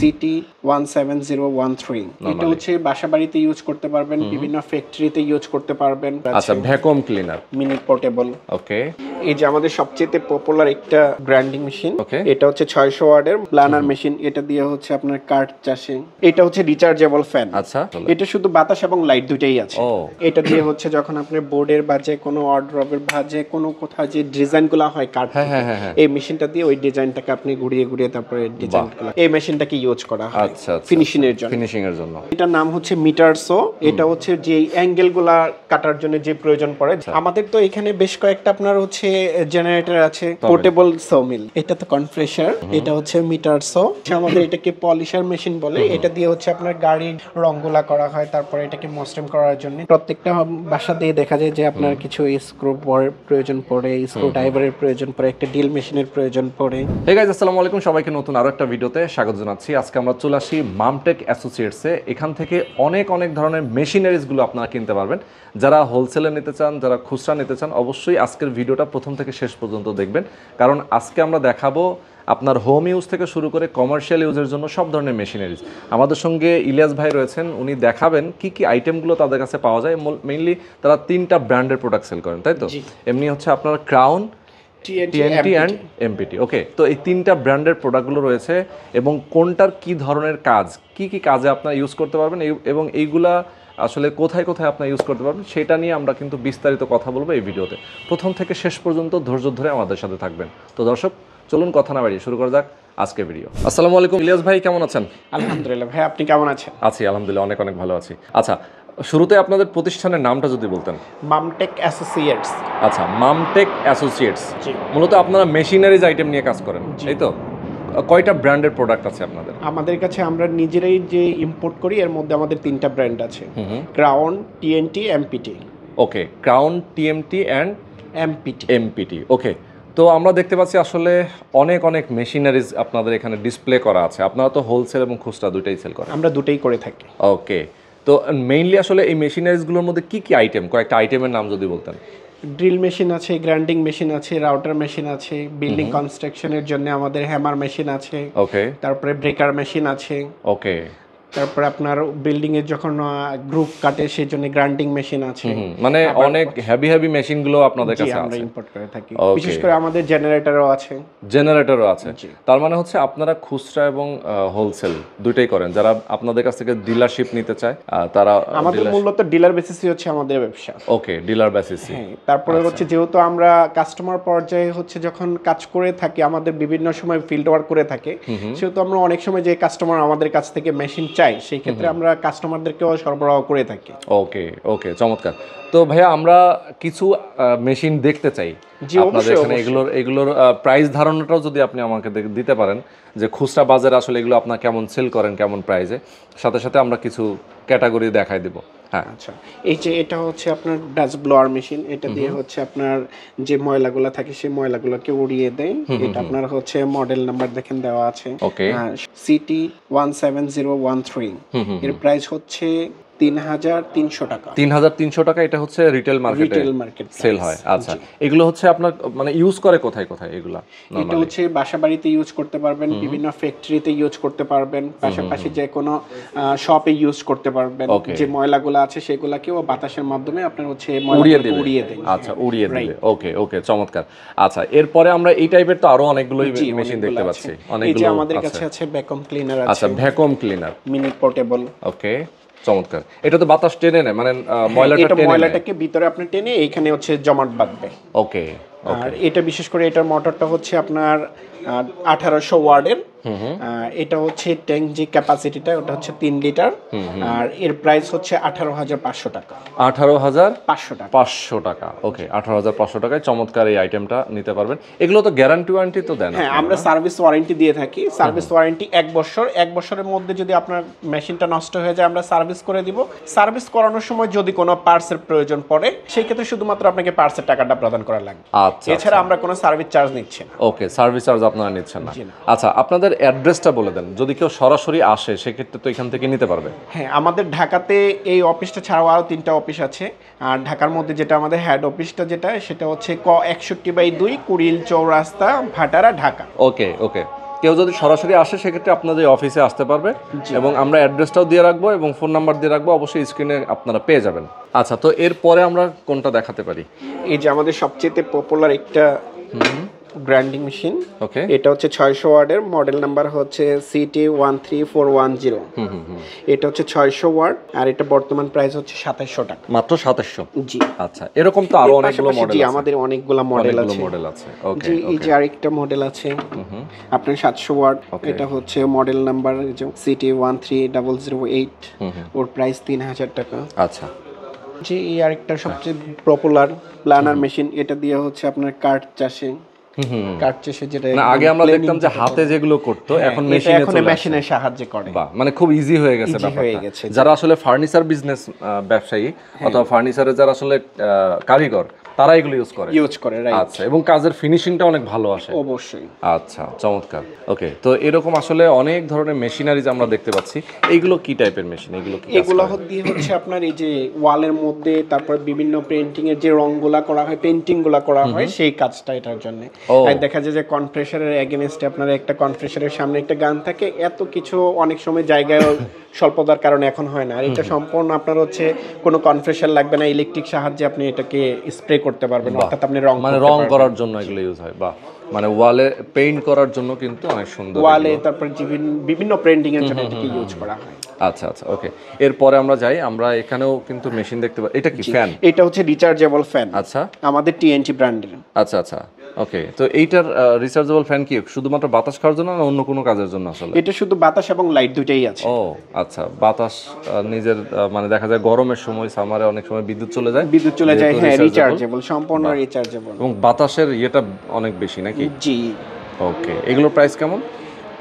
CT17013 এটা হচ্ছে বাসাবাড়িতে use করতে পারবেন, বিভিন্ন ফ্যাক্টরিতে ইউজ করতে পারবেন। আচ্ছা, ভ্যাকুয়াম ক্লিনার, মিনি পোর্টেবল। ওকে। এই যে আমাদের সবচেয়ে পপুলার একটা গ্রাইন্ডিং মেশিন, ওকে। এটা হচ্ছে 600 ওয়াটের প্ল্যানার মেশিন। এটা দিয়ে হচ্ছে আপনার কাঠ চাষে। এটা হচ্ছে রিচার্জেবল ফ্যান। আচ্ছা, এটা শুধু বাতাস এবং লাইট দুইটাই আছে। এটা দিয়ে হচ্ছে যখন আপনি বোর্ডের বা যে কোনো ওয়ার্ডরোবের বা যে কোনো কোথাও যে ডিজাইনগুলো হয় কাঠ, এই মেশিনটা দিয়ে ওই ডিজাইনটাকে আপনি ঘুরিয়ে ঘুরিয়ে তারপরে ডিজাইনগুলো এই মেশিনটাকে ইউজ করা হয়। আচ্ছা, ফিনিশিং এর জন্য। ফিনিশিং এর জন্য। এটার নাম হচ্ছে মিটারসো। এটা হচ্ছে যে অ্যাঙ্গেলগুলা কাটার জন্য যে প্রয়োজন পড়ে। আমাদের তো এখানে বেশ কয়েকটা আপনার হচ্ছে জেনারেটর আছে, পোর্টেবল সমিল। এটা তো কনফ্রেশার। এটা হচ্ছে মিটারসো। আমাদের এটাকে পলিশার মেশিন বলে। এটা দিয়ে হচ্ছে আপনার গাড়ির রংগুলা করা হয়, তারপরে এটাকে মসৃণ করার জন্য। প্রত্যেকটা বাসা দিয়ে দেখা যায় যে আপনার কিছু স্ক্রু প্রয়োজন পড়ে, স্ক্রু ড্রাইভারের প্রয়োজন পড়ে, একটা ড্রিল মেশিনের প্রয়োজন পড়ে। হে গাইস, আসসালামু আলাইকুম। সবাইকে নতুন আরো একটা ভিডিওতে স্বাগত জানাচ্ছি। আজকে আমরা চলে আসি মামটেক অ্যাসোসিয়েটসে। এখান থেকে অনেক ধরনের মেশিনারিজগুলো আপনারা কিনতে পারবেন। যারা হোলসেলে নিতে চান, যারা খুচরা নিতে চান, অবশ্যই আজকের ভিডিওটা প্রথম থেকে শেষ পর্যন্ত দেখবেন। কারণ আজকে আমরা দেখাবো আপনার হোম ইউজ থেকে শুরু করে কমার্শিয়াল ইউজের জন্য সব ধরনের মেশিনারিজ। আমাদের সঙ্গে ইলিয়াস ভাই রয়েছেন, উনি দেখাবেন কি কি আইটেমগুলো তাদের কাছে পাওয়া যায়। মেইনলি তারা 3টা ব্র্যান্ডের প্রোডাক্ট সেল করেন, তাই তো? এমনি হচ্ছে আপনার ক্রাউন, TNT অ্যান্ড MPT। ওকে, তো এই 3টা ব্র্যান্ডের প্রোডাক্টগুলো রয়েছে এবং কোনটার কি ধরনের কাজ, কি কি কাজে আপনারা ইউজ করতে পারবেন এবং এইগুলা আসলে কোথায় কোথায় আপনারা ইউজ করতে পারবেন সেটা নিয়ে আমরা কিন্তু বিস্তারিত কথা বলবো এই ভিডিওতে। প্রথম থেকে শেষ পর্যন্ত ধৈর্য ধরে আমাদের সাথে থাকবেন। তো দর্শক, চলুন কথা না বাড়িয়ে শুরু করা যাক আজকের ভিডিও। আসসালামু আলাইকুম ইলিয়াস ভাই, কেমন আছেন? আলহামদুলিল্লাহ ভাই, আপনি কেমন আছেন? আছি আলহামদুলিল্লাহ, অনেক ভালো আছি। আচ্ছা, শুরুতে আপনাদের প্রতিষ্ঠানের নামটা যদি বলতেন। মামটেক অ্যাসোসিয়েটস। আচ্ছা, মামটেক অ্যাসোসিয়েটস। মূলত আপনারা মেশিনারিজ আইটেম নিয়ে কাজ করেন, এই তো? কয়টা ব্র্যান্ডের প্রোডাক্ট আছে আপনাদের? আমাদের কাছে আমরা নিজেরাই যে ইম্পোর্ট করি, এর মধ্যে আমাদের 3টা ব্র্যান্ড আছে, crown, TNT, MPT। Okay, crown, TNT and MPT। ওকে, তো আমরা দেখতে পাচ্ছি আসলে অনেক মেশিনারিজ আপনাদের এখানে ডিসপ্লে করা আছে। আপনারা তো হোলসেল এবং খুচরা দুইটাই সেল করেন? আমরা দুটোই করে থাকি। ওকে, তো মেইনলি আসলে এই মেশিনারিজগুলোর মধ্যে কি কি আইটেম, কয়েকটা আইটেমের নাম যদি বলতেন। ড্রিল মেশিন আছে, গ্রাইন্ডিং মেশিন আছে, রাউটার মেশিন আছে, বিল্ডিং কনস্ট্রাকশনের জন্য আমাদের হ্যামার মেশিন আছে। ওকে, তারপরে ব্রেকার মেশিন আছে। ওকে, তারপরে আপনার বিল্ডিং এর যখন গ্রুপ কাটে সেই জন্য গ্রাইন্ডিং মেশিন আছে। মানে অনেক হেভি মেশিনগুলো আপনাদের কাছে আছে? আমরা ইম্পোর্ট করে থাকি। বিশেষ করে আমাদের জেনারেটরও আছে। তার মানে হচ্ছে আপনারা খুচরা এবং হোলসেল দুইটাই করেন। যারা আপনাদের কাছ থেকে ডিলারশিপ নিতে চায় তারা, আমাদের মূলত ডিলার বেসিসই হচ্ছে আমাদের ব্যবসা। ওকে, ডিলার বেসিস। তারপরে হচ্ছে যেহেতু আমরা কাস্টমার পর্যায়ে হচ্ছে যখন কাজ করে থাকি, আমাদের বিভিন্ন সময় ফিল্ড ওয়ার্ক করে থাকে, সেহেতু আমরা অনেক সময় যে কাস্টমার আমাদের কাছ থেকে মেশিন চাই, সেই ক্ষেত্রে আমরা কাস্টমারদেরকেও সরবরাহ করে থাকি। ওকে, চমৎকার। তো ভাইয়া, আমরা কিছু মেশিন দেখতে চাই আপনাদের এখানে। এগুলোর প্রাইস ধারণাটাও যদি আপনি আমাকে দিতে পারেন, যে খুচরা বাজারে আসলে এগুলো আপনারা কেমন সেল করেন, কেমন প্রাইসে, সাথে আমরা কিছু ক্যাটাগরি দেখাই দেব। হ্যাঁ, আচ্ছা, এই যে এটা হচ্ছে আপনার ডাস্ট ব্লোয়ার মেশিন। এটা দিয়ে হচ্ছে আপনার যে ময়লাগুলো থাকে সেই ময়লাগুলোকে উড়িয়ে দেয়। এটা আপনার হচ্ছে মডেল নাম্বার দেখেন দেওয়া আছে, CT17013। এর প্রাইস হচ্ছে 3300 টাকা। 3300 টাকা। এটা হচ্ছে রিটেল মার্কেটে সেল হয়। আচ্ছা, এগুলো হচ্ছে আপনার মানে ইউজ করে কোথায় এগুলা? এটা হচ্ছে বাসাবাড়িতে ইউজ করতে পারবেন, বিভিন্ন ফ্যাক্টরিতে ইউজ করতে পারবেন, পাশাপাশি যে কোনো শপে ইউজ করতে পারবেন। যে ময়লাগুলো আছে সেগুলোকেও বাতাসের মাধ্যমে আপনার হচ্ছে উড়িয়ে দেয়। আচ্ছা, উড়িয়ে দিবে। ওকে, চমৎকার। আচ্ছা, এরপরে আমরা এই টাইপের তো আরো অনেকগুলোই মেশিন দেখতে পাচ্ছি। এই যে আমাদের কাছে আছে ভ্যাকুয়াম ক্লিনার আছে। আচ্ছা, ভ্যাকুয়াম ক্লিনার, মিনি পোর্টেবল। ওকে, চমৎকার। এটা তো বাতাস টেনে নেয়, মানে ময়লাটাকে ভিতরে আপনি টেনে এইখানে হচ্ছে জমাট বাঁধবে। ওকে, আর এটা বিশেষ করে এটার মোটরটা হচ্ছে আপনার 1800 ওয়াটের। এটা হচ্ছে ট্যাঙ্ক যে ক্যাপাসিটিটা, ওটা হচ্ছে 3 লিটার। আর এর প্রাইস হচ্ছে 18,500 টাকা। 18,500 টাকা। ওকে, 18,500 টাকায় চমৎকার এই আইটেমটা নিতে পারবেন। এগুলো তো গ্যারান্টি ওয়ারেন্টি তো দেন? হ্যাঁ, আমরা সার্ভিস ওয়ারেন্টি দিয়ে থাকি। সার্ভিস ওয়ারেন্টি 1 বছর। 1 বছরের মধ্যে যদি আপনার মেশিনটা নষ্ট হয়ে যায়, আমরা সার্ভিস করে দিব। সার্ভিস করানোর সময় যদি কোনো পার্টসের প্রয়োজন পড়ে, সেই ক্ষেত্রে শুধুমাত্র আপনাকে পার্টসের টাকাটা প্রদান করা লাগবে। আচ্ছা, এছাড়া আমরা কোনো সার্ভিস চার্জ নিচ্ছি না। ওকে, সার্ভিস চার্জ আপনারা নিচ্ছেন না। আচ্ছা, আপনাদের অ্যাড্রেসটা বলে দেন, যদি কেউ সরাসরি আসে সেক্ষেত্রে তো এখান থেকে নিতে পারবে। হ্যাঁ, আমাদের ঢাকাতে এই অফিসটা ছাড়াও আরও 3টা অফিস আছে। আর ঢাকার মধ্যে যেটা আমাদের হেড অফিসটা সেটা হচ্ছে ক 61/2 কুড়িল চৌরাস্তা, ভাটারা, ঢাকা। ওকে, কেউ যদি সরাসরি আসে সেক্ষেত্রে আপনাদের অফিসে আসতে পারবে এবং আমরা অ্যাড্রেসটাও দিয়ে রাখবো এবং ফোন নাম্বার দিয়ে রাখবো, অবশ্যই স্ক্রিনে আপনারা পেয়ে যাবেন। আচ্ছা, তো এরপরে আমরা কোনটা দেখাতে পারি? এই যে আমাদের সবচেয়ে পপুলার একটা গ্রাইন্ডিং মেশিন, ওকে, এটা হচ্ছে 600 ওয়াটের, মডেল নাম্বার হচ্ছে CT13410। এটা হচ্ছে 600 ওয়াট আর এটা বর্তমান প্রাইস হচ্ছে 2700 টাকা, মাত্র 2700। জি। আচ্ছা, এরকম তো আরো অনেকগুলো মডেল আছে। আমাদের অনেকগুলো মডেল আছে। ওকে, জি, এই যে আরেকটা মডেল আছে আপনার 700 ওয়াট, এটা হচ্ছে মডেল নাম্বার CT13008, ওর প্রাইস 3000 টাকা। আচ্ছা, জি, এই আরেকটা সবচেয়ে পপুলার প্ল্যানার মেশিন, এটা দিয়ে হচ্ছে আপনার কাঠ চাষে যেটা না আগে আমরা দেখতাম যে হাতে যেগুলো করতো, এখন মেশিনের সাহায্যে করে। বাহ, মানে খুব ইজি হয়ে গেছে ব্যাপারটা। যারা আসলে ফার্নিচার বিজনেস ব্যবসায়ী অথবা ফার্নিচারের যারা আসলে কারিগর, তারা এগুলো ইউজ করে, রাইট। আচ্ছা, এবং কাজের ফিনিশিংটা অনেক ভালো আসে অবশ্যই। আচ্ছা, চমৎকার। ওকে, তো এরকম আসলে অনেক ধরনের মেশিনারিজ আমরা দেখতে পাচ্ছি। এইগুলো কি টাইপের মেশিন? এগুলো দিয়ে হচ্ছে আপনার এই যে ওয়ালের মধ্যে, তারপর বিভিন্ন পেইন্টিং এর যে রংগুলা করা হয়, পেইন্টিং গুলা করা হয়, সেই কাজটা এটার জন্য। আর দেখা যায় যে কনপ্রেসারের এগেইনস্টে আপনার একটা কনপ্রেসারের সামনে একটা গান থাকে, এত কিছু অনেক সময় জায়গায় স্বল্পতার কারণে এখন হয় না। আর এটা সম্পূর্ণ আপনার হচ্ছে কোনো কনপ্রেসার লাগবে না, ইলেকট্রিক সাহায্যে আপনি এটাকে স্প্রে করতে পারবেন, অর্থাৎ আপনি রং করার জন্য এগুলো ইউজ হয়। বা মানে ওয়ালে পেইন্ট করার জন্য কিন্তু অনেক সুন্দর, ওয়ালে তারপর বিভিন্ন পেইন্টিং এর জন্য এটাকে ইউজ করা হয়। আচ্ছা আচ্ছা, ওকে। এরপরে আমরা যাই, আমরা এখানেও কিন্তু মেশিন দেখতে পাই। এটা কি ফ্যান? এটা হচ্ছে রিচার্জেবল ফ্যান। আচ্ছা, আমাদের TNT ব্র্যান্ডের। আচ্ছা আচ্ছা, ওকে। তো এইটার রিচার্জেবল ফ্যান কি শুধুমাত্র বাতাস খাওয়ার জন্য না অন্য কোনো কাজের জন্য আসলে? এটা শুধু বাতাস এবং লাইট দুইটাই আছে। ও আচ্ছা, বাতাস নিজের মানে দেখা যায় গরমের সময়, সামারে অনেক সময় বিদ্যুৎ চলে যায়, হ্যাঁ, রিচার্জেবল, সম্পূর্ণ রিচার্জেবল এবং বাতাসের ইয়েটা অনেক বেশি নাকি? জি। ওকে, এগুলোর প্রাইস কেমন?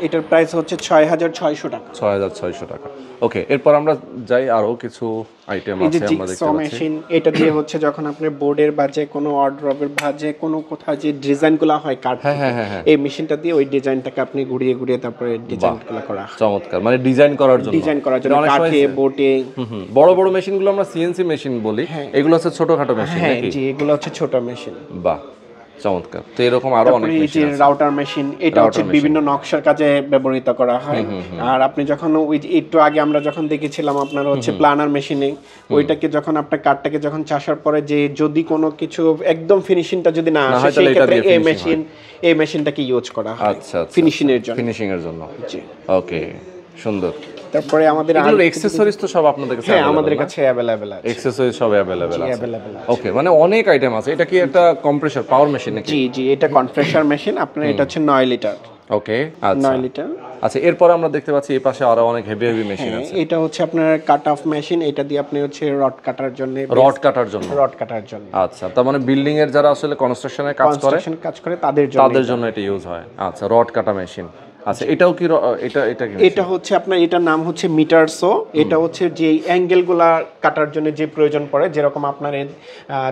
এটার প্রাইস হচ্ছে 6600 টাকা। 6600 টাকা। ওকে, এরপর আমরা যাই, আরো কিছু আইটেম আছে আমরা দেখতে পাচ্ছি। মেশিন, এটা দিয়ে হচ্ছে যখন আপনি বোর্ডের বা যে কোনো অর্ডারের বা যে কোনো কোথাও যে ডিজাইনগুলো হয় কাঠ, এই মেশিনটা দিয়ে ওই ডিজাইনটাকে আপনি ঘুরিয়ে ঘুরিয়ে তারপরে ডিজাইনগুলো করা হয়। চমৎকার, মানে ডিজাইন করার জন্য কাঠে, বোর্ডে। বড় বড় মেশিনগুলো আমরা CNC মেশিন বলি, এগুলো হচ্ছে ছোটখাটো মেশিন নাকি? জি, এগুলো হচ্ছে ছোট মেশিন। বাহ, চমৎকার। তো এরকম আরো অনেক মেশিন আছে। রাউটার মেশিন, এটা হচ্ছে বিভিন্ন নকশার কাজে ব্যবহৃত করা হয়। আর আপনি যখন ওই একটু আগে আমরা যখন দেখেছিলাম আপনার হচ্ছে প্ল্যানার মেশিনে, ওইটাকে যখন আপনার কাঠটাকে যখন চাষার পরে যে যদি কোনো কিছু একদম ফিনিশিংটা যদি না আসে, সেই ক্ষেত্রে এই মেশিনটাকে ইউজ করা হয়। আচ্ছা, ফিনিশিং এর জন্য। জি, ওকে, সুন্দর। তারপরে আমাদের অ্যাকসেসরিজ তো সব আপনাদের কাছে? হ্যাঁ, আমাদের কাছে अवेलेबल আছে। অ্যাকসেসরিজ সব अवेलेबल আছে। ওকে, মানে অনেক আইটেম আছে। এটা কি একটা কম্প্রেসর পাওয়ার মেশিন নাকি? জি জি, এটা কম্প্রেসর মেশিন আপনার, এটা হচ্ছে 9 লিটার। ওকে, আচ্ছা 9 লিটার। আচ্ছা, এরপর আমরা দেখতে পাচ্ছি এই পাশে আরো অনেক হেভি মেশিন আছে। এটা হচ্ছে আপনার কাট অফ মেশিন, এটা দিয়ে আপনি হচ্ছে রড কাটার জন্য। আচ্ছা, তার মানে বিল্ডিং এর যারা আসলে কনস্ট্রাকশনের কাজ করে তাদের জন্য এটা ইউজ হয়। আচ্ছা, রড কাটা মেশিন। আচ্ছা, এটাও কি এটা হচ্ছে আপনার, এটার নাম হচ্ছে মিটারসো। এটা হচ্ছে যে অ্যাঙ্গেলগুলা কাটার জন্য যে প্রয়োজন পড়ে, যেরকম আপনার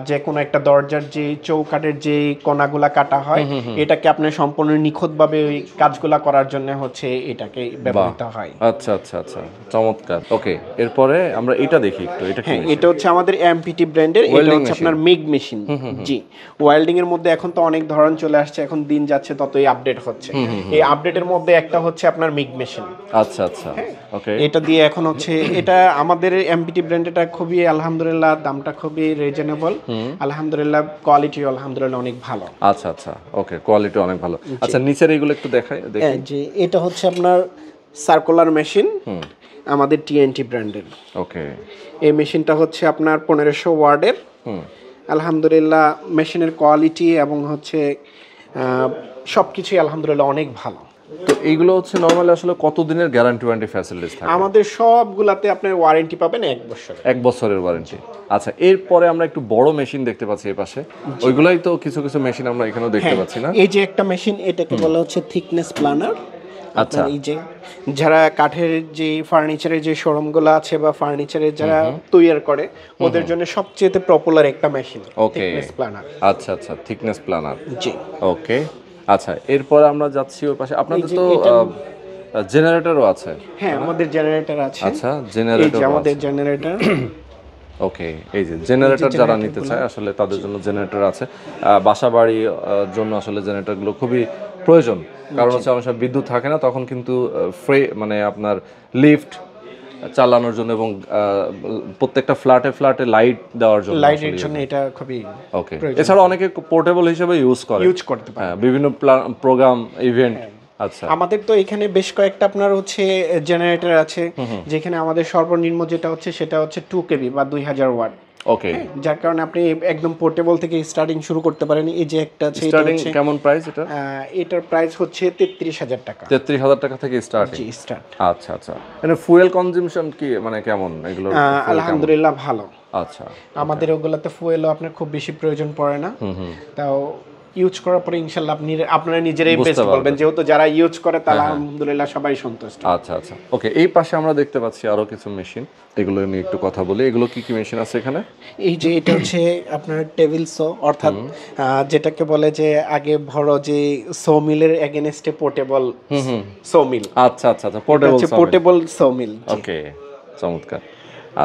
যে কোনো একটা দরজার যে চৌকাঠের যে কোণাগুলা কাটা হয়, এটাকে আপনার সম্পূর্ণ নিখুঁতভাবে ওই কাজগুলা করার জন্য হচ্ছে এটাকে ব্যবহৃত হয়। আচ্ছা আচ্ছা আচ্ছা, চমৎকার। ওকে, এরপরে আমরা এটা দেখি একটু। এটা কি? এটা হচ্ছে আমাদের MPT ব্র্যান্ডের। এটা হচ্ছে আপনার মিগ মেশিন। জি, ওয়েল্ডিং এর মধ্যে এখন তো অনেক ধরন চলে আসছে, এখন দিন যাচ্ছে ততই আপডেট হচ্ছে। এই আপডেটের মধ্যে একটা হচ্ছে আপনার মিগ মেশিন। আচ্ছা আচ্ছা, ওকে। এটা দিয়ে এখন হচ্ছে এটা আমাদের MPT ব্র্যান্ডটা খুবই আলহামদুলিল্লাহ দামটা খুবই রিজনেবল, আলহামদুলিল্লাহ কোয়ালিটি আলহামদুলিল্লাহ অনেক ভালো। আচ্ছা আচ্ছা, ওকে, কোয়ালিটি অনেক ভালো। আচ্ছা, নিচের এগুলো একটু দেখি। জি, এটা হচ্ছে আপনার সার্কুলার মেশিন, আমাদের TNT ব্র্যান্ডের। ওকে, এই মেশিনটা হচ্ছে আপনার 1500 ওয়ার্ডের। আলহামদুলিল্লাহ মেশিনের কোয়ালিটি এবং হচ্ছে সবকিছুই আলহামদুলিল্লাহ অনেক ভালো। তো এইগুলো হচ্ছে নরমালি আসলে কতদিনের গ্যারান্টি ওয়ারেন্টি ফ্যাসিলিটিস থাকে? আমাদের সবগুলাতে আপনার ওয়ারেন্টি পাবেন 1 বছর। 1 বছরের ওয়ারেন্টি। আচ্ছা, এরপরে আমরা একটু বড় মেশিন দেখতে পাচ্ছি এই পাশে। ওইগুলাই তো কিছু মেশিন আমরা এখানেও দেখতে পাচ্ছি না? এই যে একটা মেশিন, এটাকে বলা হচ্ছে থিকনেস প্ল্যানার। আচ্ছা, এই যে যারা কাঠের যে ফার্নিচারের যে শোরুমগুলো আছে বা ফার্নিচারের যারা তৈরি করে, ওদের জন্য সবচেয়ে পপুলার একটা মেশিন থিকনেস প্ল্যানার। আচ্ছা আচ্ছা, থিকনেস প্ল্যানার। জি, ওকে। আচ্ছা, এরপরে আমরা যাচ্ছি ওই পাশে। আপনাদের তো জেনারেটরও আছে? হ্যাঁ, আমাদের জেনারেটর আছে। আচ্ছা, জেনারেটর আমাদের জেনারেটর। ওকে, এই যে জেনারেটর যারা নিতে চায় আসলে তাদের জন্য জেনারেটর আছে। বাসা বাড়ির জন্য আসলে জেনারেটরগুলো খুবই প্রয়োজন, কারণ হচ্ছে অনেক সময় বিদ্যুৎ থাকে না, তখন কিন্তু মানে আপনার লিফট চালানোর জন্য এবং প্রত্যেকটা ফ্ল্যাটে লাইট দেওয়ার জন্য, লাইটের জন্য এটা খুবই ওকে। এছাড়া অনেকে পোর্টেবল হিসেবে ইউজ করতে পারে। হ্যাঁ, বিভিন্ন প্রোগ্রাম ইভেন্ট। আচ্ছা, আমাদের তো এখানে বেশ কয়েকটা আপনার হচ্ছে জেনারেটর আছে, যেখানে আমাদের সর্বনিম্ন যেটা হচ্ছে সেটা হচ্ছে 2 কেভি বা 2000 ওয়াট। ওকে, যার কারণে আপনি একদম পোর্টেবল থেকে স্টার্টিং শুরু করতে পারেন। এই যে একটা আছে, এটা স্টার্টিং হচ্ছে কেমন প্রাইস এটা? এটার প্রাইস হচ্ছে 33000 টাকা। 33000 টাকা থেকে স্টার্টিং। জি, স্টার্ট। আচ্ছা আচ্ছা, মানে ফুয়েল কনজাম্পশন কি মানে কেমন এগুলো? আলহামদুলিল্লাহ ভালো। আচ্ছা, আমাদের ওগুলাতে ফুয়েলও আপনার খুব বেশি প্রয়োজন পড়ে না। তাও ইউজ করার পরে ইনশাআল্লাহ আপনারা নিজেরাই বেস্ট বলবেন, যেহেতু যারা ইউজ করে তারা আলহামদুলিল্লাহ সবাই সন্তুষ্ট। আচ্ছা আচ্ছা, ওকে। এই পাশে আমরা দেখতে পাচ্ছি আরো কিছু মেশিন, এগুলো নিয়ে একটু কথা বলি। এগুলো কি কি মেশিন আছে এখানে? এই যে এটা হচ্ছে আপনার টেবিল সো, অর্থাৎ যেটাকে বলে যে আগে বড় যে সো মিলের এগেনস্টে পোর্টেবল সো মিল। আচ্ছা আচ্ছা আচ্ছা, পোর্টেবল সো মিল। ওকে, চমৎকার।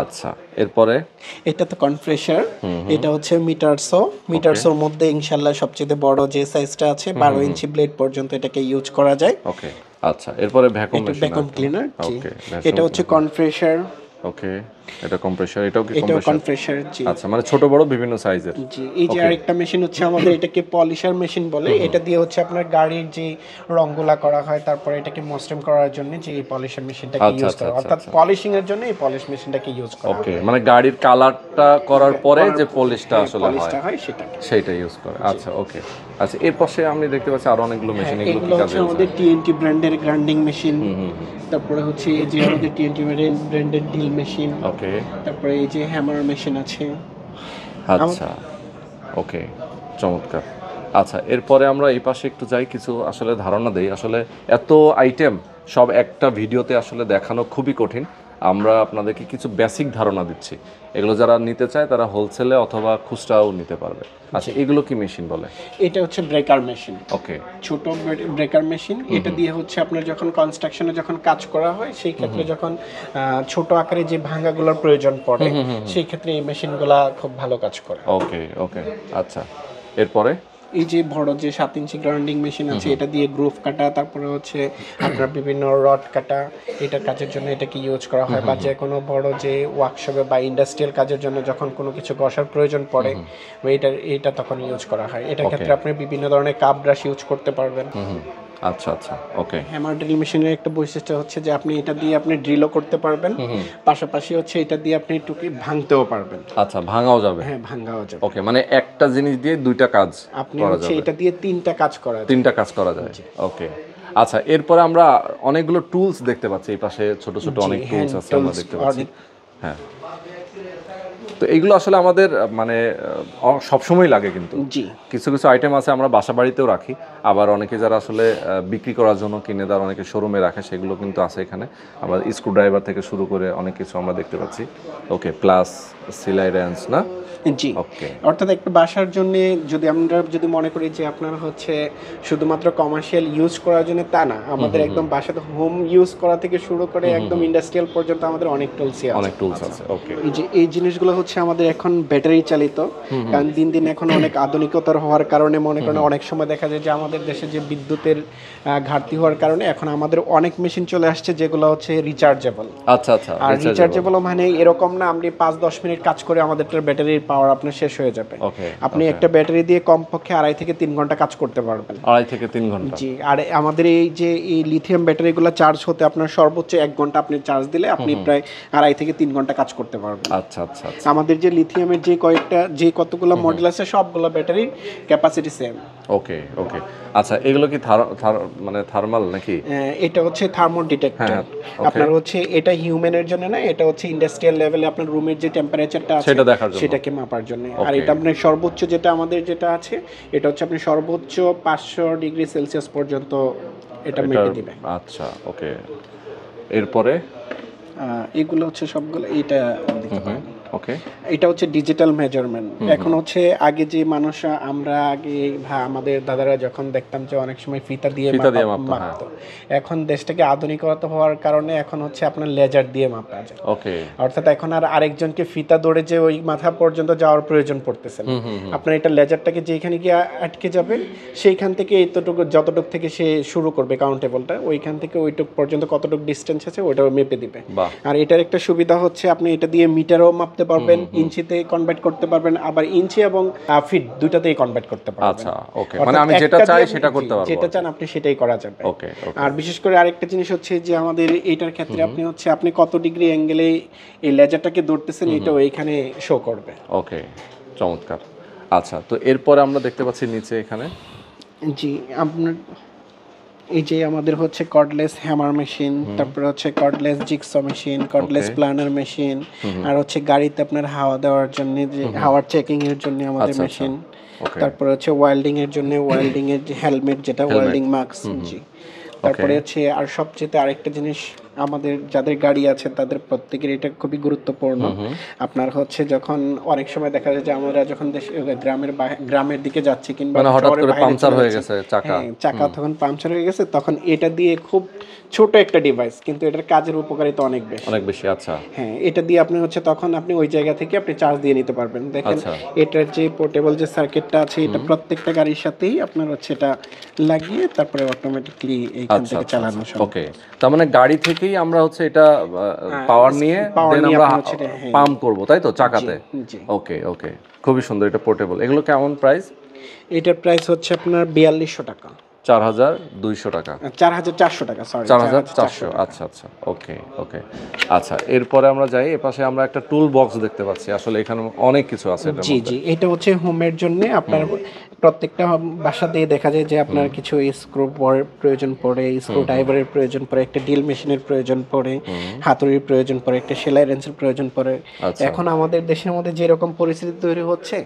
আচ্ছা, এরপরে এটা তো কনফ্রেশার, এটা হচ্ছে মিটারসোর মধ্যে ইনশাআল্লাহ সবচেয়ে বড় যে সাইজটা আছে 12 ইঞ্চি ব্লেড পর্যন্ত এটাকে ইউজ করা যায়। ওকে, আচ্ছা। এরপরে ভ্যাকুয়াম মেশিন, ভ্যাকুয়াম ক্লিনার। ওকে, এটা হচ্ছে কনফ্রেশার। ওকে, এটা কম্প্রেসার, এটাও কি কনফ্রেশার? জি। আচ্ছা, মানে ছোট বড় বিভিন্ন সাইজের। জি। এই যে আরেকটা মেশিন হচ্ছে আমাদের, এটাকে পলিশার মেশিন বলে। এটা দিয়ে হচ্ছে আপনার গাড়ির যে রংগুলা করা হয়, তারপরে এটাকে মসৃণ করার জন্য যে এই পলিশার মেশিনটাকে ইউজ করা, অর্থাৎ পলিশিং এর জন্য এই পলিশ মেশিনটাকে ইউজ করা। ওকে, মানে গাড়ির কালারটা করার পরে যে পলিশটা আসলে হয় সেটা ইউজ করে। আচ্ছা, ওকে। আচ্ছা, এর পাশে আমি দেখতে পাচ্ছি আরো অনেকগুলো মেশিন। এগুলো কি কাজে? আমাদের টিএনটি ব্র্যান্ডের গ্রাইন্ডিং মেশিন, তারপরে হচ্ছে এই যে আমাদের টিএনটি ব্র্যান্ডের ডিল মেশিন। ওকে, তারপরে এই যে হ্যামার মেশিন আছে। আচ্ছা, ওকে, চমৎকার। আচ্ছা, এরপরে আমরা এই পাশে একটু যাই, কিছু আসলে ধারণা দেই। আসলে এত আইটেম সব একটা ভিডিওতে আসলে দেখানো খুবই কঠিন। আমরা আপনাদেরকে কিছু বেসিক ধারণা দিচ্ছি, এগুলো যারা নিতে চায় তারা হোলসেলে অথবা খুচরাও নিতে পারবে। আচ্ছা, এগুলো কি মেশিন বলে? এটা হচ্ছে ব্রেকার মেশিন। ওকে, ছোট ব্রেকার মেশিন। এটা দিয়ে হচ্ছে আপনার যখন কনস্ট্রাকশনে যখন কাজ করা হয়, সেই ক্ষেত্রে যখন ছোট আকারে যে ভাঙাগুলোর প্রয়োজন পড়ে, সেই ক্ষেত্রে এই মেশিনগুলা খুব ভালো কাজ করে। ওকে, ওকে, আচ্ছা। এরপরে এই যে বড় যে 7 ইঞ্চি গ্রাইন্ডিং মেশিন আছে, এটা দিয়ে গ্রুভ কাটা, তারপরে হচ্ছে আপনার বিভিন্ন রড কাটা, এটার কাজের জন্য এটাকে ইউজ করা হয়। বা যে কোনো বড় যে ওয়ার্কশপে বা ইন্ডাস্ট্রিয়াল কাজের জন্য যখন কোনো কিছু ঘষার প্রয়োজন পড়ে, এটা তখন ইউজ করা হয়। এটার ক্ষেত্রে আপনি বিভিন্ন ধরনের কাপ ব্রাশ ইউজ করতে পারবেন। আচ্ছা আচ্ছা, ওকে। হ্যামার ড্রিল মেশিনের একটা বৈশিষ্ট্য হচ্ছে যে আপনি এটা দিয়ে আপনি ড্রিলও করতে পারবেন, পাশাপাশি হচ্ছে এটা দিয়ে আপনি টুকি ভাঙতেও পারবেন। আচ্ছা, ভাঙাও যাবে? হ্যাঁ, ভাঙাও যাবে। ওকে, মানে একটা জিনিস দিয়ে দুইটা কাজ আপনি হচ্ছে এটা দিয়ে তিনটা কাজ করা যায়। ওকে, আচ্ছা। এরপরে আমরা অনেকগুলো টুলস দেখতে পাচ্ছি, এই পাশে ছোট ছোট অনেক টুলস আছে আমরা দেখতে পাচ্ছি। হ্যাঁ, তো এইগুলো আসলে আমাদের মানে সবসময় লাগে, কিন্তু কিছু কিছু আইটেম আছে আমরা বাসা বাড়িতেও রাখি, আবার অনেকে যারা আসলে বিক্রি করার জন্য কিনে দেওয়ার অনেকে শোরুমে রাখে, সেগুলো কিন্তু আছে এখানে। আবার স্ক্রু ড্রাইভার থেকে শুরু করে অনেক কিছু আমরা দেখতে পাচ্ছি। ওকে, প্লাস সিলাই রেঞ্জ না? জি, অর্থাৎ একটা বাসার জন্য যদি মনে করি যে আপনার হচ্ছে শুধুমাত্র কমার্শিয়াল ইউজ করার জন্য, তা না, আমাদের একদম বাসাতে হোম ইউজ করা থেকে শুরু করে একদম ইন্ডাস্ট্রিয়াল পর্যন্ত আমাদের অনেক টুলস আছে। ওকে, এই জিনিসগুলো হচ্ছে আমাদের এখন ব্যাটারি চালিত, কারণ দিন দিন এখন অনেক আধুনিকতার হওয়ার কারণে মনে করেন অনেক সময় দেখা যায় যে আমাদের দেশে যে বিদ্যুতের ঘাটতি হওয়ার কারণে এখন আমাদের অনেক মেশিন চলে আসছে যেগুলো হচ্ছে রিচার্জেবল। আচ্ছা আচ্ছা, আর রিচার্জেবল মানে এরকম না আপনি 5-10 মিনিট কাজ করে আমাদেরটার ব্যাটারির পাওয়ার আপনার শেষ হয়ে যাবে। আপনি একটা ব্যাটারি দিয়ে কমপক্ষে 2.5 থেকে 3 ঘন্টা কাজ করতে পারবেন। 2.5 থেকে 3 ঘন্টা? জি। আর আমাদের এই যে এই লিথিয়াম ব্যাটারিগুলো চার্জ হতে আপনার সর্বোচ্চ 1 ঘন্টা আপনি চার্জ দিলে আপনি প্রায় 2.5 থেকে 3 ঘন্টা কাজ করতে পারবেন। আচ্ছা আচ্ছা, আমাদের যে লিথিয়ামের যে কতগুলো মডেল আছে সবগুলো ব্যাটারির ক্যাপাসিটি সেম। ওকে, ওকে, আচ্ছা। এগুলো কি মানে থার্মাল নাকি? এটা হচ্ছে থার্মো ডিটেক্টর। আপনার হচ্ছে এটা হিউম্যানের জন্য না, এটা হচ্ছে ইন্ডাস্ট্রিয়াল লেভেলে আপনার রুমের যে টেম্পারেচারটা আছে সেটাকে মাপার জন্য। আর এটা আপনার সর্বোচ্চ যেটা আছে এটা হচ্ছে আপনি সর্বোচ্চ 500 ডিগ্রি সেলসিয়াস পর্যন্ত এটা মেপে দিবে। আচ্ছা, ওকে। এরপরে এগুলো হচ্ছে সবগুলো, এটা দেখতে পারেন। ওকে, এটা হচ্ছে ডিজিটাল মেজারমেন্ট। এখন হচ্ছে আগে যে মানুষ আমরা আগে আমাদের দাদারা যখন দেখতাম যে অনেক সময় ফিতা দিয়ে মাপতো, এখন দেশটাকে আধুনিকতা হওয়ার কারণে এখন হচ্ছে আপনার লেজার দিয়ে মাপা যায়। ওকে, অর্থাৎ এখন আর আরেকজনকে ফিতা ধরে যে ওই মাথা পর্যন্ত যাওয়ার প্রয়োজন পড়তেছে না। আপনার এটা লেজারটাকে যেখানে গিয়ে আটকে যাবে সেইখান থেকে এতটুকু যতটুকু থেকে সে শুরু করবে কাউন্টেবলটা, ওইখান থেকে ওইটুক পর্যন্ত কতটুকু ডিস্টেন্স আছে ওটাও মেপে দিবে। আর এটার একটা সুবিধা হচ্ছে আপনি এটা দিয়ে মিটারও মাপতে পারবেন, ইঞ্চিতে কনভার্ট করতে পারবেন, আবার ইঞ্চি এবং ফিট দুইটাতেই কনভার্ট করতে পারবেন। আচ্ছা, ওকে, মানে আমি যেটা চাই সেটা করতে পারবো, যেটা চান আপনি সেটাই করা যাবে। ওকে। আর বিশেষ করে আরেকটা জিনিস হচ্ছে যে আমাদের এইটার ক্ষেত্রে আপনি কত ডিগ্রি অ্যাঙ্গেলে এই লেজারটাকে ধরতেছেন এটাও এইখানে শো করবে। ওকে, চমৎকার। আচ্ছা, তো এরপরে আমরা দেখতে পাচ্ছি নিচে এখানে, জি, আপনার এই যে আমাদের হচ্ছে কর্ডলেস হ্যামার মেশিন, তারপরে হচ্ছে cordless jigsaw machine, cordless planer machine, আর হচ্ছে গাড়িতে আপনার হাওয়া দেওয়ার জন্য যে হাওয়ার চেকিং এর জন্য আমাদের মেশিন, তারপরে হচ্ছে ওয়েল্ডিং এর জন্য ওয়েল্ডিং এর যে হেলমেট যেটা ওয়েল্ডিং মাস্ক। জি, তারপরে হচ্ছে আর সবচেয়ে আরেকটা জিনিস আমাদের যাদের গাড়ি আছে তাদের প্রত্যেকের এটা খুবই গুরুত্বপূর্ণ। আপনার হচ্ছে যখন অনেক সময় দেখা যায় যে আমরা যখন গ্রামের দিকে যাচ্ছি কিংবা হঠাৎ করে পাংচার হয়ে গেছে চাকা তখন পাংচার হয়ে গেছে, তখন এটা দিয়ে খুব ছোট একটা ডিভাইস কিন্তু এটার কাজের উপকারিতা অনেক বেশি। আচ্ছা, হ্যাঁ, এটা দিয়ে আপনি হচ্ছে তখন আপনি ওই জায়গা থেকে আপনি চার্জ দিয়ে নিতে পারবেন। দেখেন এটার যে পোর্টেবল যে সার্কিটটা আছে এটা প্রত্যেকটা গাড়ির সাথেই আপনার হচ্ছে এটা লাগিয়ে তারপরে অটোমেটিকলি এইখান থেকে চালানো সম্ভব। ওকে, তার মানে গাড়ি থেকেই আমরা হচ্ছে এটা পাওয়ার নিয়ে দেন আমরা পাম্প করব, তাই তো, চাকাতে? ওকে, ওকে, খুবই সুন্দর। এটা পোর্টেবল। এগুলো কেমন প্রাইস? এটার প্রাইস হচ্ছে আপনার 4200 টাকা। 4200 টাকা, 4400 টাকা, সরি 4400। আচ্ছা, আচ্ছা, ওকে, ওকে। আচ্ছা, এরপরে আমরা যাই, এপাশে আমরা একটা টুল বক্স দেখতে পাচ্ছি। আসলে এখানে অনেক কিছু আছে। জি, এটা হচ্ছে হোমের জন্য। আপনার প্রত্যেকটা বাসাতেই দেখা যায় যে আপনার কিছু স্ক্রু প্রয়োজন পড়ে, স্ক্রু ড্রাইভারের প্রয়োজন পড়ে, একটা ড্রিল মেশিনের প্রয়োজন পড়ে, হাতুড়ির প্রয়োজন পড়ে, একটা সেলাই রেঞ্চের প্রয়োজন পড়ে। এখন আমাদের দেশের মধ্যে যেরকম পরিস্থিতি তৈরি হচ্ছে,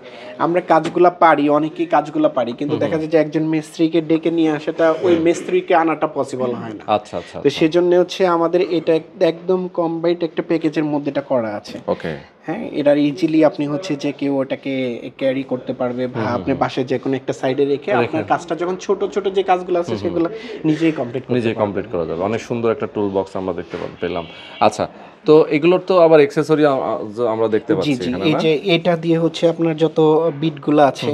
আমরা কাজগুলা পারি, অনেকেই কাজগুলা পারি, কিন্তু দেখা যায় যে একজন মিস্ত্রিকে ডেকে নিয়ে আসাটা ওই মিস্ত্রিকে আনাটা পসিবল হয় না। আচ্ছা, আচ্ছা। তো সেজন্য হচ্ছে আমাদের এটা একদম কম্বাইন্ড একটা প্যাকেজের মধ্যে এটা করা আছে। ওকে, হ্যাঁ, এটার ইজিলি আপনি হচ্ছে যে কেউ ওটাকে ক্যারি করতে পারবে বা আপনি বাসে যে কোনো একটা সাইডে রেখে আপনার কাজটা যখন ছোট ছোট যে কাজগুলো আছে সেগুলো নিজেই কমপ্লিট করা যাবে। অনেক সুন্দর একটা টুল বক্স আমরা দেখতে পেলাম। আচ্ছা, তো এগুলোর তো আবার অ্যাকসেসরি আমরা দেখতে পাচ্ছি এখানে। এই যে এটা দিয়ে হচ্ছে আপনার যত বিটগুলো আছে,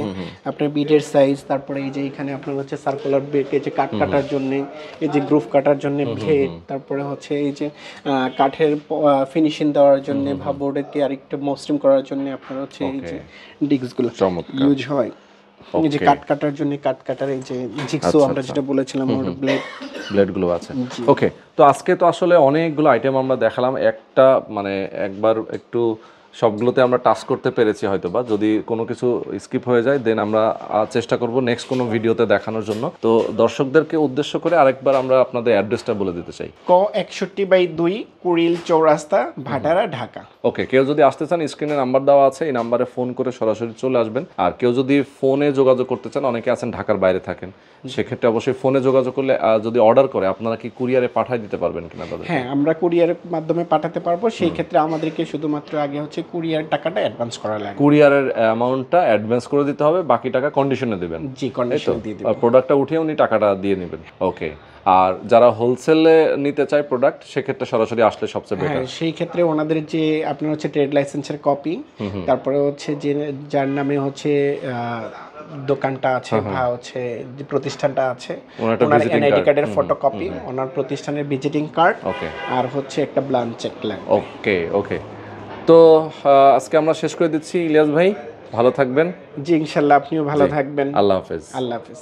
আপনার বিটের সাইজ, তারপরে এই যে এখানে আপনার হচ্ছে সার্কুলার বিট, এই যে কাট কাটার জন্য, এই যে গ্রুভ কাটার জন্য ব্লেড, তারপরে হচ্ছে এই যে কাঠের ফিনিশিং দেওয়ার জন্য বা বোর্ডেরকে আরেকটু মসৃণ করার জন্য আপনার হচ্ছে এই যে ডিস্কগুলো ইউজ হয়। এই যে কাট কাটার জন্য কাট কাটার এই যে জিগসো আমরা যেটা বলেছিলাম ওর ব্লেডগুলো আছে। ওকে, তো আজকে তো আসলে অনেকগুলো আইটেম আমরা দেখালাম। একটা মানে একবার একটু সবগুলোতে আমরা টাচ করতে পেরেছি হয়তো, বা যদি কোনো কিছু স্কিপ হয়ে যায় দেন আমরা চেষ্টা করব নেক্সট কোনো ভিডিওতে দেখানোর জন্য। তো দর্শকদেরকে উদ্দেশ্য করে আরেকবার আমরা আপনাদের অ্যাড্রেসটা বলে দিতে চাই। ক 61/2 কুড়িল চৌরাস্তা, ভাটারা, ঢাকা। ওকে, কেউ যদি আসতে চান স্ক্রিনে নাম্বার দেওয়া আছে, এই নাম্বারে ফোন করে সরাসরি চলে আসবেন। আর কেউ যদি ফোনে যোগাযোগ করতে চান, অনেকে আছেন ঢাকার বাইরে থাকেন, সেক্ষেত্রে অবশ্যই ফোনে যোগাযোগ করলে যদি অর্ডার করে আপনারা কি কুরিয়ারে পাঠিয়ে দিতে পারবেন কিনা তাদের? হ্যাঁ, আমরা কুরিয়ারের মাধ্যমে পাঠাতে পারবো। সেই ক্ষেত্রে আমাদেরকে শুধুমাত্র আগে হচ্ছে কুরিয়ার টাকাটা অ্যাডভান্স করা লাগবে। কুরিয়ারের অ্যামাউন্টটা অ্যাডভান্স করে দিতে হবে, বাকি টাকা কন্ডিশনে দিবেন। জি, কন্ডিশনে দিয়ে দিবেন। প্রোডাক্টটা উঠিয়ে উনি টাকাটা দিয়ে নেবেন। ওকে, আর যারা হোলসেলে নিতে চায় প্রোডাক্ট সেক্ষেত্রে সরাসরি আসলে সবচেয়ে বেটার। হ্যাঁ, সেই ক্ষেত্রে ওনাদের যে আপনার হচ্ছে ট্রেড লাইসেন্সের কপি, তারপরে হচ্ছে যে যার নামে হচ্ছে দোকানটা আছে বা হচ্ছে যে প্রতিষ্ঠানটা আছে ওনার এনআইডি কার্ডের ফটোকপি, ওনার প্রতিষ্ঠানের ভিজিটিং কার্ড, আর হচ্ছে একটা ব্ল্যাঙ্ক চেক লাগবে। ওকে, ওকে। তো আজকে আমরা শেষ করে দিচ্ছি। ইলিয়াস ভাই ভালো থাকবেন। জি, ইনশাআল্লাহ আপনিও ভালো থাকবেন। আল্লাহ হাফেজ। আল্লাহ হাফেজ।